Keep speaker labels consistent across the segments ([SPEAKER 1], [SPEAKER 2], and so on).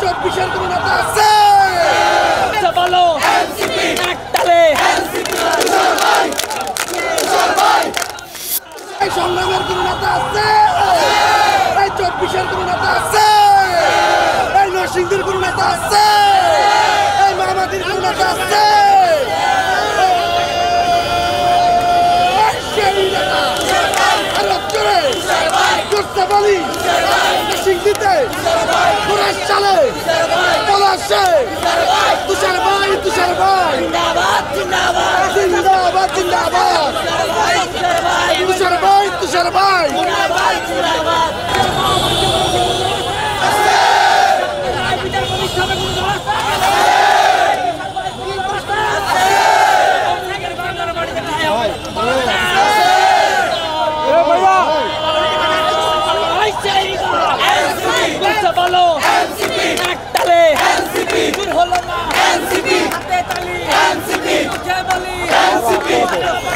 [SPEAKER 1] চব্বিশের কোন নেতা আছে?
[SPEAKER 2] বলো একটালে
[SPEAKER 1] এই সংগ্রামের কোন নেতা আছে? এই চব্বিশের কোন নেতা আছে? এই নরসিংদীর কোন নেতা আছে? এই মামাদির কোন নেতা আছে? সেই নেতা আরো জোরে করতে বলি নরসিংদীতে পুরাশ চালে পলাশে তুষার ভাই
[SPEAKER 2] জিন্দাবাদ জিন্দাবাদ
[SPEAKER 1] জিন্দাবাদ জিন্দাবাদ তুষার ভাই
[SPEAKER 2] বলো একটালে দূর হলো না হাতে তালি মুখে বলি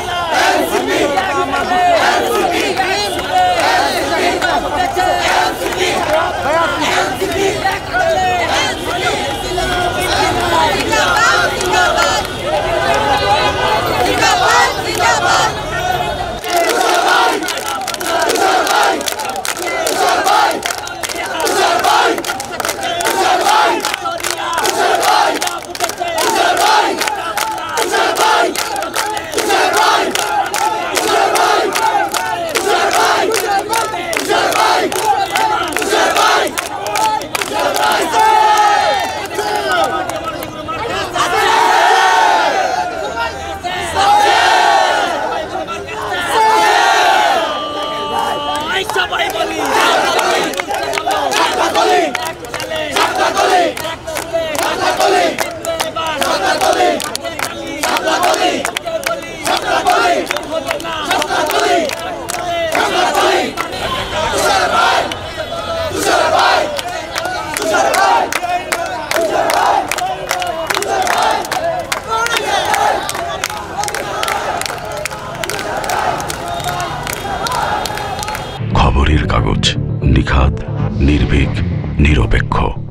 [SPEAKER 2] সবাই বলি
[SPEAKER 3] খবরের কাগজ, নিখাত, নির্ভীক, নিরপেক্ষ।